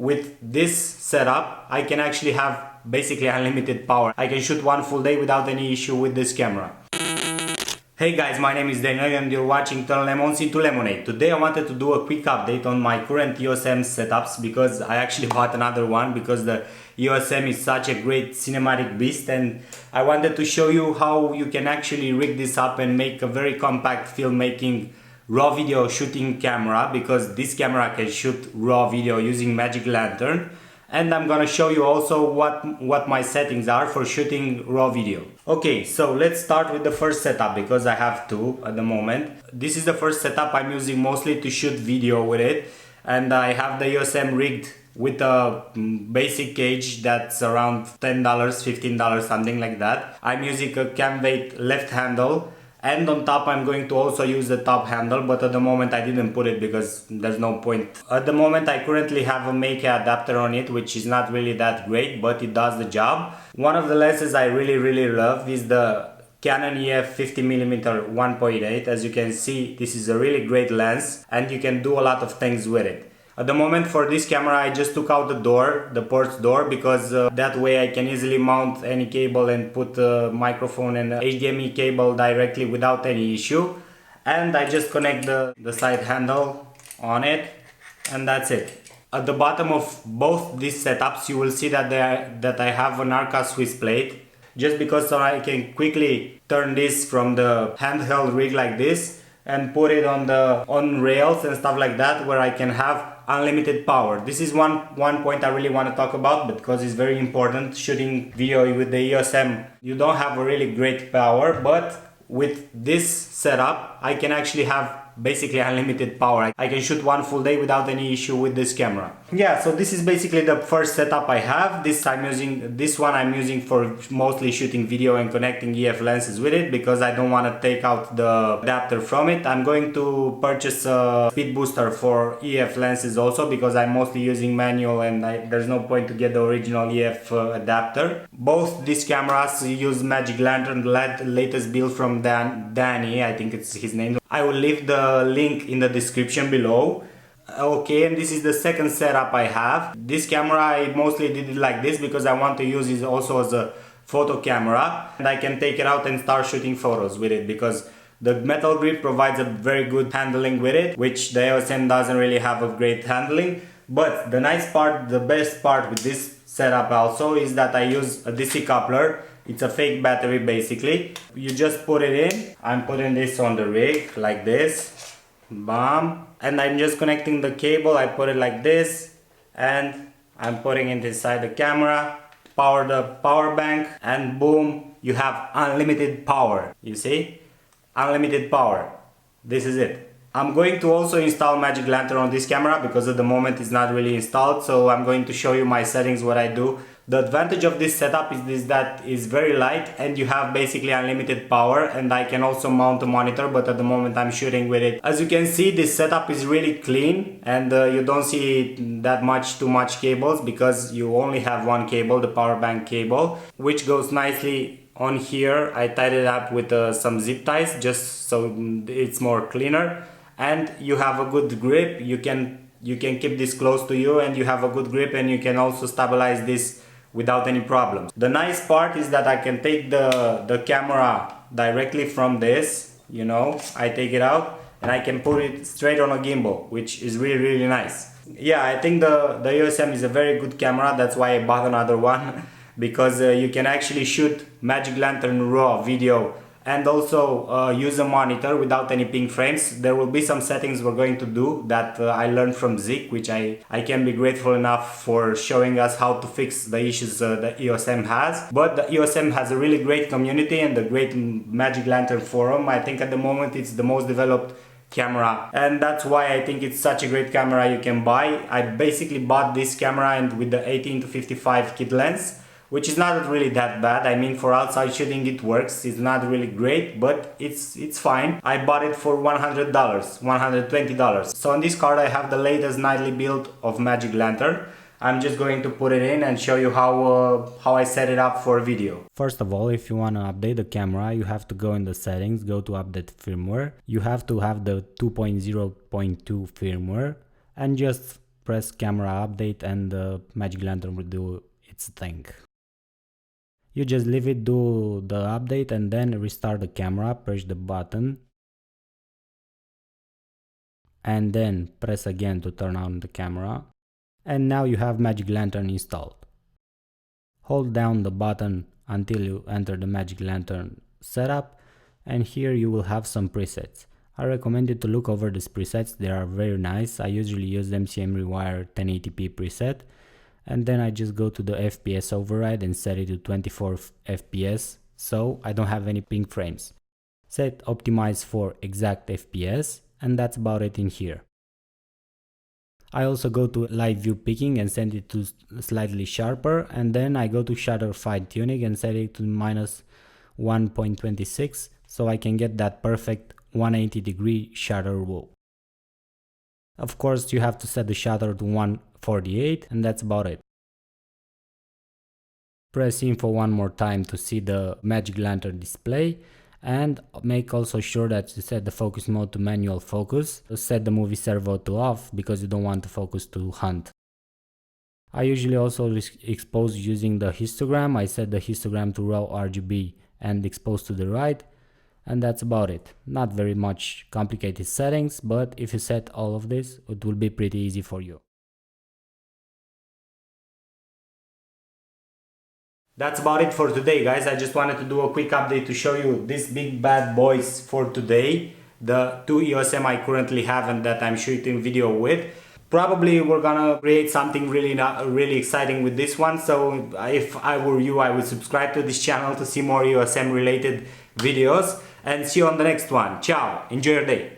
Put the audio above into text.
with this setup, I can actually have basically unlimited power. I can shoot one full day without any issue with this camera. Hey guys, my name is Daniel and you're watching Turn Lemons into Lemonade. Today I wanted to do a quick update on my current EOS-M setups because I actually bought another one because the EOS-M is such a great cinematic beast, and I wanted to show you how you can actually rig this up and make a very compact filmmaking raw video shooting camera, because this camera can shoot raw video using Magic Lantern. And I'm gonna show you also what my settings are for shooting raw video. Okay, so let's start with the first setup because I have two at the moment. This is the first setup I'm using mostly to shoot video with it, and I have the EOS-M rigged with a basic cage that's around $10, $15, something like that. I'm using a cam weight left handle, and on top I'm going to also use the top handle, but at the moment I didn't put it because there's no point. At the moment I currently have a Make adapter on it, which is not really that great, but it does the job. One of the lenses I really love is the Canon EF 50mm 1.8. As you can see, this is a really great lens and you can do a lot of things with it. At the moment for this camera I just took out the door, the ports door, because that way I can easily mount any cable and put a microphone and a HDMI cable directly without any issue. And I just connect the side handle on it, and that's it. At the bottom of both these setups you will see that I have an Arca Swiss plate, just because so I can quickly turn this from the handheld rig like this and put it on rails and stuff like that, where I can have unlimited power. This is one point I really want to talk about because it's very important. Shooting video with the EOS-M, you don't have a really great power, but with this setup I can actually have basically unlimited power. I can shoot one full day without any issue with this camera. Yeah, so this is basically the first setup I have. This one I'm using for mostly shooting video and connecting EF lenses with it, because I don't want to take out the adapter from it. I'm going to purchase a speed booster for EF lenses also, because I'm mostly using manual and there's no point to get the original EF adapter. Both these cameras use Magic Lantern, the latest build from Danny, I think it's his name. I will leave the link in the description below. Okay, and this is the second setup I have. This camera I mostly did it like this because I want to use it also as a photo camera, and I can take it out and start shooting photos with it, because the metal grip provides a very good handling with it, which the EOS-M doesn't really have a great handling. But the nice part, the best part with this setup also, is that I use a DC coupler. It's a fake battery basically. You just put it in. I'm putting this on the rig like this. Bam. And I'm just connecting the cable. I put it like this and I'm putting it inside the camera. Power the power bank, and boom, you have unlimited power. You see? Unlimited power. This is it. I'm going to also install Magic Lantern on this camera because at the moment it's not really installed, so I'm going to show you my settings, what I do. The advantage of this setup is that it's very light and you have basically unlimited power, and I can also mount a monitor, but at the moment I'm shooting with it. As you can see, this setup is really clean, and you don't see that too much cables, because you only have one cable, the power bank cable, which goes nicely on here. I tied it up with some zip ties just so it's more cleaner, and you have a good grip. You can keep this close to you and you have a good grip, and you can also stabilize this without any problems. The nice part is that I can take the camera directly from this, you know, I take it out and I can put it straight on a gimbal, which is really nice. Yeah, I think the EOS-M is a very good camera. That's why I bought another one because you can actually shoot Magic Lantern raw video and also use a monitor without any ping frames. There will be some settings we're going to do that I learned from Zeek, which I can be grateful enough for showing us how to fix the issues the EOS-M has. But the EOS-M has a really great community and a great Magic Lantern forum. I think at the moment it's the most developed camera, and that's why I think it's such a great camera you can buy. I basically bought this camera and with the 18-55 kit lens, which is not really that bad. I mean, for outside shooting it works. It's not really great, but it's fine. I bought it for $100, $120. So on this card I have the latest nightly build of Magic Lantern. I'm just going to put it in and show you how I set it up for video. First of all, if you want to update the camera, you have to go in the settings, go to update firmware. You have to have the 2.0.2 firmware and just press camera update and the magic lantern will do its thing. You just leave it do the update and then restart the camera, press the button and then press again to turn on the camera, and now you have magic lantern installed. Hold down the button until you enter the magic lantern setup, and here you will have some presets. I recommend you to look over these presets, they are very nice. I usually use MCM Rewire 1080p preset, and then I just go to the FPS override and set it to 24 FPS so I don't have any pink frames. Set optimize for exact FPS, and that's about it in here. I also go to live view picking and set it to slightly sharper, and then I go to shutter fine tuning and set it to minus 1.26 so I can get that perfect 180-degree shutter wall. Of course you have to set the shutter to 148, and that's about it. Press info one more time to see the magic lantern display, and make also sure that you set the focus mode to manual focus. Set the movie servo to off because you don't want the focus to hunt. I usually also expose using the histogram. I set the histogram to raw RGB and expose to the right, and that's about it. Not very much complicated settings, but if you set all of this, it will be pretty easy for you. That's about it for today, guys. I just wanted to do a quick update to show you these big bad boys for today. The two EOS-M I currently have and that I'm shooting video with. Probably we're gonna create something really exciting with this one. So if I were you, I would subscribe to this channel to see more EOS-M related videos. And see you on the next one. Ciao. Enjoy your day.